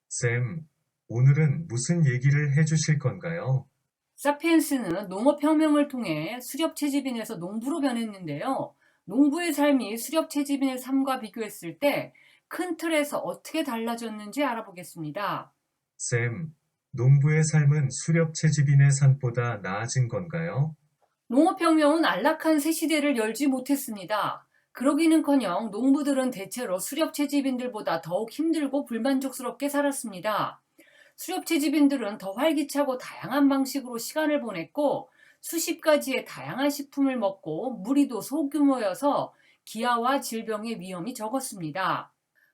쌤, 오늘은 무슨 얘기를 해주실 건가요? 사피엔스는 농업혁명을 통해 수렵채집인에서 농부로 변했는데요. 농부의 삶이 수렵채집인의 삶과 비교했을 때 큰 틀에서 어떻게 달라졌는지 알아보겠습니다. 쌤, 농부의 삶은 수렵 채집인의 삶보다 나아진 건가요? 농업혁명은 안락한 새 시대를 열지 못했습니다. 그러기는커녕 농부들은 대체로 수렵채집인들보다 더욱 힘들고 불만족스럽게 살았습니다. 수렵채집인들은 더 활기차고 다양한 방식으로 시간을 보냈고 수십 가지의 다양한 식품을 먹고 무리도 소규모여서 기아와 질병의 위험이 적었습니다.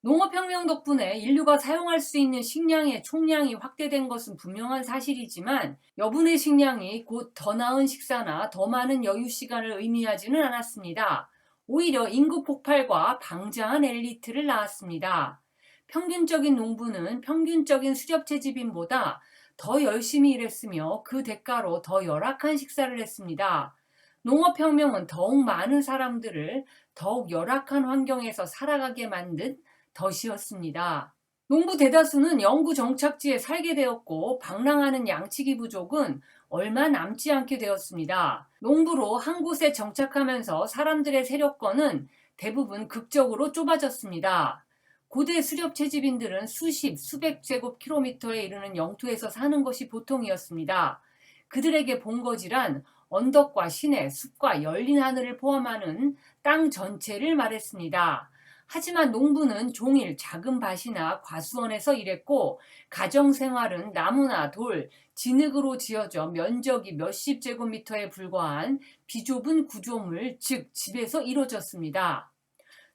농업혁명 덕분에 인류가 사용할 수 있는 식량의 총량이 확대된 것은 분명한 사실이지만 여분의 식량이 곧 더 나은 식사나 더 많은 여유 시간을 의미하지는 않았습니다. 오히려 인구 폭발과 방자한 엘리트를 낳았습니다. 평균적인 농부는 평균적인 수렵채집인보다 더 열심히 일했으며 그 대가로 더 열악한 식사를 했습니다. 농업혁명은 더욱 많은 사람들을 더욱 열악한 환경에서 살아가게 만든 덫이었습니다. 농부 대다수는 영구 정착지에 살게 되었고 방랑하는 양치기 부족은 얼마 남지 않게 되었습니다. 농부로 한 곳에 정착하면서 사람들의 세력권은 대부분 극적으로 좁아졌습니다. 고대 수렵 채집인들은 수십, 수백 제곱킬로미터에 이르는 영토에서 사는 것이 보통이었습니다. 그들에게 본거지란 언덕과 시내, 숲과 열린 하늘을 포함하는 땅 전체를 말했습니다. 하지만 농부는 종일 작은 밭이나 과수원에서 일했고 가정생활은 나무나 돌, 진흙으로 지어져 면적이 몇십 제곱미터에 불과한 비좁은 구조물, 즉 집에서 이루어졌습니다.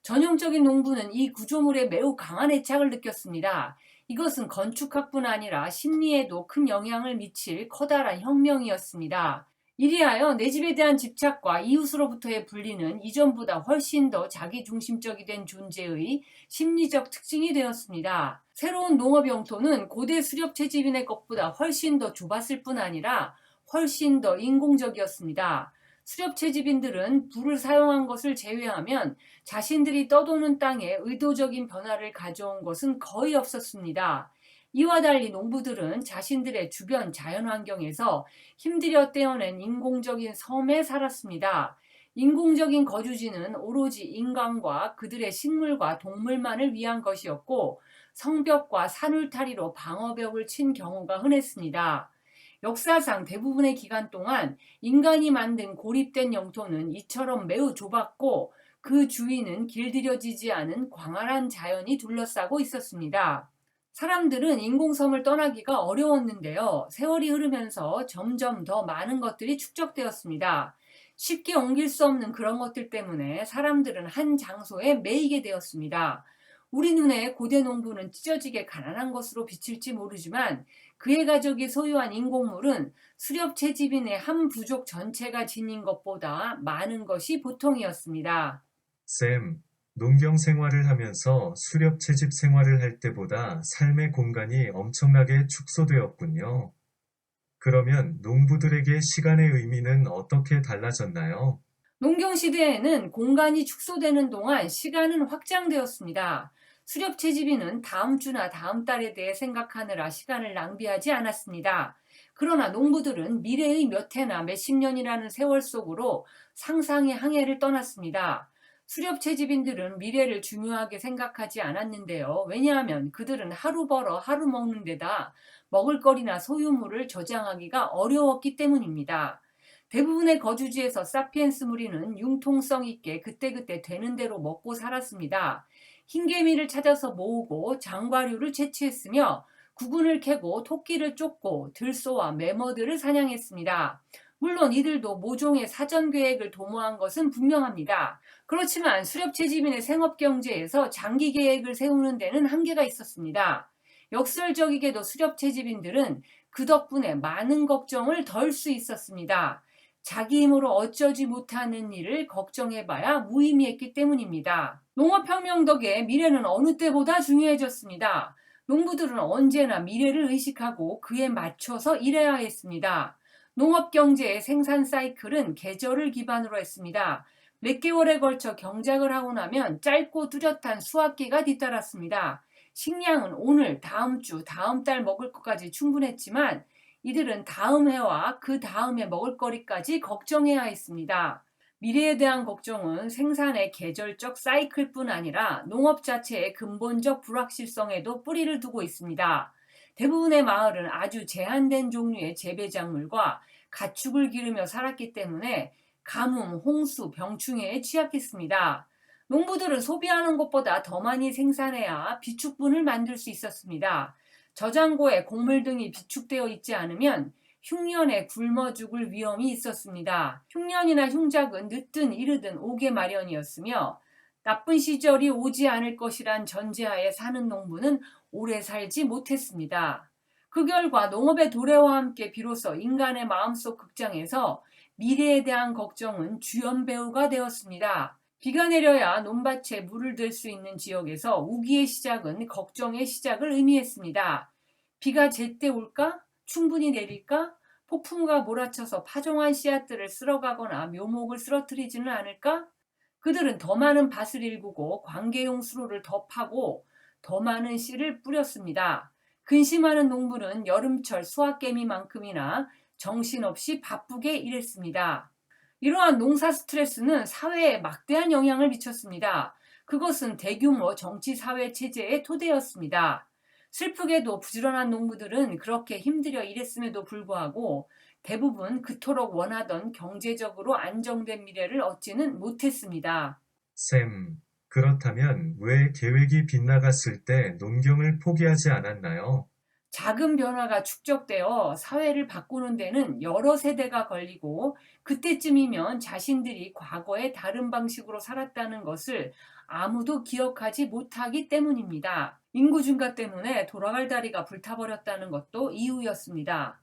전형적인 농부는 이 구조물에 매우 강한 애착을 느꼈습니다. 이것은 건축학뿐 아니라 심리에도 큰 영향을 미칠 커다란 혁명이었습니다. 이리하여 내 집에 대한 집착과 이웃으로부터의 분리는 이전보다 훨씬 더 자기중심적이 된 존재의 심리적 특징이 되었습니다. 새로운 농업 영토는 고대 수렵 채집인의 것보다 훨씬 더 좁았을 뿐 아니라 훨씬 더 인공적이었습니다. 수렵 채집인들은 불을 사용한 것을 제외하면 자신들이 떠도는 땅에 의도적인 변화를 가져온 것은 거의 없었습니다. 이와 달리 농부들은 자신들의 주변 자연환경에서 힘들여 떼어낸 인공적인 섬에 살았습니다. 인공적인 거주지는 오로지 인간과 그들의 식물과 동물만을 위한 것이었고 성벽과 산울타리로 방어벽을 친 경우가 흔했습니다. 역사상 대부분의 기간 동안 인간이 만든 고립된 영토는 이처럼 매우 좁았고 그 주위는 길들여지지 않은 광활한 자연이 둘러싸고 있었습니다. 사람들은 인공섬을 떠나기가 어려웠는데요. 세월이 흐르면서 점점 더 많은 것들이 축적되었습니다. 쉽게 옮길 수 없는 그런 것들 때문에 사람들은 한 장소에 매이게 되었습니다. 우리 눈에 고대 농부는 찢어지게 가난한 것으로 비칠지 모르지만 그의 가족이 소유한 인공물은 수렵 채집인의 한 부족 전체가 지닌 것보다 많은 것이 보통이었습니다. 쌤, 농경 생활을 하면서 수렵 채집 생활을 할 때보다 삶의 공간이 엄청나게 축소되었군요. 그러면 농부들에게 시간의 의미는 어떻게 달라졌나요? 농경 시대에는 공간이 축소되는 동안 시간은 확장되었습니다. 수렵 채집인은 다음 주나 다음 달에 대해 생각하느라 시간을 낭비하지 않았습니다. 그러나 농부들은 미래의 몇 해나 몇십 년이라는 세월 속으로 상상의 항해를 떠났습니다. 수렵 채집인들은 미래를 중요하게 생각하지 않았는데요. 왜냐하면 그들은 하루 벌어 하루 먹는 데다 먹을거리나 소유물을 저장하기가 어려웠기 때문입니다. 대부분의 거주지에서 사피엔스 무리는 융통성 있게 그때그때 되는 대로 먹고 살았습니다. 흰개미를 찾아서 모으고 장과류를 채취했으며 구근을 캐고 토끼를 쫓고 들소와 매머들을 사냥했습니다. 물론 이들도 모종의 사전 계획을 도모한 것은 분명합니다. 그렇지만 수렵채집인의 생업경제에서 장기 계획을 세우는 데는 한계가 있었습니다. 역설적이게도 수렵채집인들은 그 덕분에 많은 걱정을 덜 수 있었습니다. 자기 힘으로 어쩌지 못하는 일을 걱정해봐야 무의미했기 때문입니다. 농업혁명 덕에 미래는 어느 때보다 중요해졌습니다. 농부들은 언제나 미래를 의식하고 그에 맞춰서 일해야 했습니다. 농업경제의 생산 사이클은 계절을 기반으로 했습니다. 몇 개월에 걸쳐 경작을 하고 나면 짧고 뚜렷한 수확기가 뒤따랐습니다. 식량은 오늘, 다음 주, 다음 달 먹을 것까지 충분했지만 이들은 다음 해와 그 다음에 먹을 거리까지 걱정해야 했습니다. 미래에 대한 걱정은 생산의 계절적 사이클뿐 아니라 농업 자체의 근본적 불확실성에도 뿌리를 두고 있습니다. 대부분의 마을은 아주 제한된 종류의 재배 작물과 가축을 기르며 살았기 때문에 가뭄, 홍수, 병충해에 취약했습니다. 농부들은 소비하는 것보다 더 많이 생산해야 비축분을 만들 수 있었습니다. 저장고에 곡물 등이 비축되어 있지 않으면 흉년에 굶어 죽을 위험이 있었습니다. 흉년이나 흉작은 늦든 이르든 오게 마련이었으며 나쁜 시절이 오지 않을 것이란 전제하에 사는 농부는 오래 살지 못했습니다. 그 결과 농업의 도래와 함께 비로소 인간의 마음속 극장에서 미래에 대한 걱정은 주연 배우가 되었습니다. 비가 내려야 논밭에 물을 들 수 있는 지역에서 우기의 시작은 걱정의 시작을 의미했습니다. 비가 제때 올까? 충분히 내릴까? 폭풍우가 몰아쳐서 파종한 씨앗들을 쓸어가거나 묘목을 쓰러뜨리지는 않을까? 그들은 더 많은 밭을 일구고 관계용 수로를 더 파고 더 많은 씨를 뿌렸습니다. 근심하는 농부는 여름철 수확개미만큼이나 정신없이 바쁘게 일했습니다. 이러한 농사 스트레스는 사회에 막대한 영향을 미쳤습니다. 그것은 대규모 정치 사회 체제의 토대였습니다. 슬프게도 부지런한 농부들은 그렇게 힘들여 일했음에도 불구하고 대부분 그토록 원하던 경제적으로 안정된 미래를 얻지는 못했습니다. 쌤, 그렇다면 왜 계획이 빗나갔을 때 농경을 포기하지 않았나요? 작은 변화가 축적되어 사회를 바꾸는 데는 여러 세대가 걸리고 그때쯤이면 자신들이 과거에 다른 방식으로 살았다는 것을 아무도 기억하지 못하기 때문입니다. 인구 증가 때문에 돌아갈 다리가 불타버렸다는 것도 이유였습니다.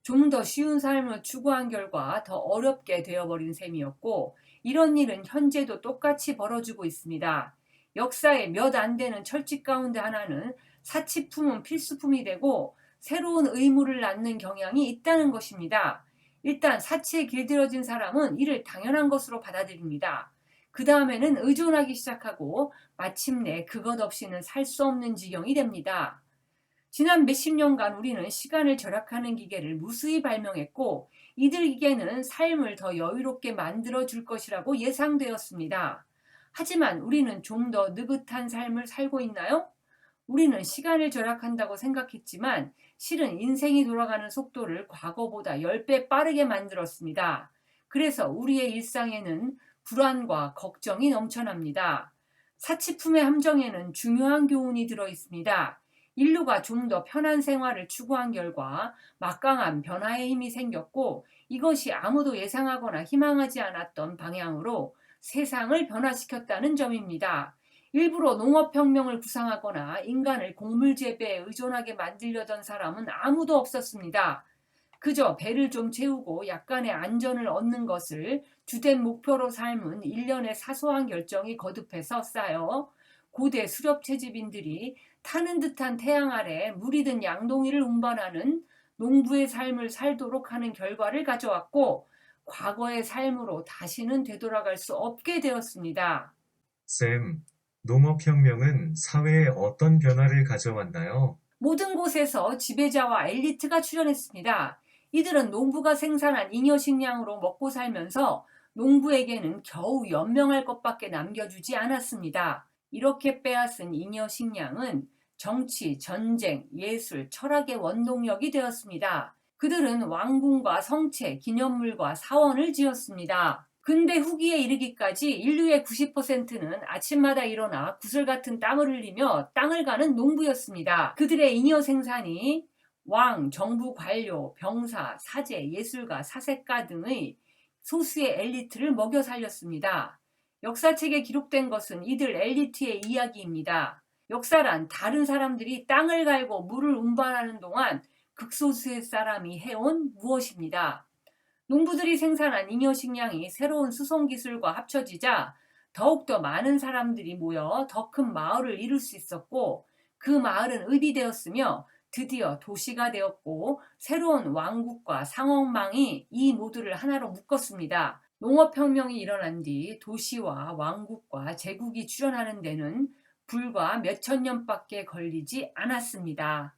좀 더 쉬운 삶을 추구한 결과 더 어렵게 되어버린 셈이었고 이런 일은 현재도 똑같이 벌어지고 있습니다. 역사의 몇 안 되는 철칙 가운데 하나는 사치품은 필수품이 되고 새로운 의무를 낳는 경향이 있다는 것입니다. 일단 사치에 길들여진 사람은 이를 당연한 것으로 받아들입니다. 그 다음에는 의존하기 시작하고 마침내 그것 없이는 살 수 없는 지경이 됩니다. 지난 몇십 년간 우리는 시간을 절약하는 기계를 무수히 발명했고 이들 기계는 삶을 더 여유롭게 만들어 줄 것이라고 예상되었습니다. 하지만 우리는 좀 더 느긋한 삶을 살고 있나요? 우리는 시간을 절약한다고 생각했지만 실은 인생이 돌아가는 속도를 과거보다 10배 빠르게 만들었습니다. 그래서 우리의 일상에는 불안과 걱정이 넘쳐납니다. 사치품의 함정에는 중요한 교훈이 들어 있습니다. 인류가 좀 더 편한 생활을 추구한 결과 막강한 변화의 힘이 생겼고 이것이 아무도 예상하거나 희망하지 않았던 방향으로 세상을 변화시켰다는 점입니다. 일부러 농업혁명을 구상하거나 인간을 곡물 재배에 의존하게 만들려던 사람은 아무도 없었습니다. 그저 배를 좀 채우고 약간의 안전을 얻는 것을 주된 목표로 삼은 일련의 사소한 결정이 거듭해서 쌓여 고대 수렵 채집인들이 타는 듯한 태양 아래 물이 든 양동이를 운반하는 농부의 삶을 살도록 하는 결과를 가져왔고 과거의 삶으로 다시는 되돌아갈 수 없게 되었습니다. 쌤, 농업혁명은 사회에 어떤 변화를 가져왔나요? 모든 곳에서 지배자와 엘리트가 출현했습니다. 이들은 농부가 생산한 잉여 식량으로 먹고 살면서 농부에게는 겨우 연명할 것밖에 남겨주지 않았습니다. 이렇게 빼앗은 잉여 식량은 정치, 전쟁, 예술, 철학의 원동력이 되었습니다. 그들은 왕궁과 성체, 기념물과 사원을 지었습니다. 근대 후기에 이르기까지 인류의 90%는 아침마다 일어나 구슬 같은 땀을 흘리며 땅을 가는 농부였습니다. 그들의 잉여 생산이 왕, 정부 관료, 병사, 사제, 예술가, 사색가 등의 소수의 엘리트를 먹여 살렸습니다. 역사책에 기록된 것은 이들 엘리트의 이야기입니다. 역사란 다른 사람들이 땅을 갈고 물을 운반하는 동안 극소수의 사람이 해온 무엇입니다. 농부들이 생산한 잉여 식량이 새로운 수송 기술과 합쳐지자 더욱더 많은 사람들이 모여 더 큰 마을을 이룰 수 있었고 그 마을은 읍이 되었으며 드디어 도시가 되었고 새로운 왕국과 상업망이 이 모두를 하나로 묶었습니다. 농업혁명이 일어난 뒤 도시와 왕국과 제국이 출현하는 데는 불과 몇천 년밖에 걸리지 않았습니다.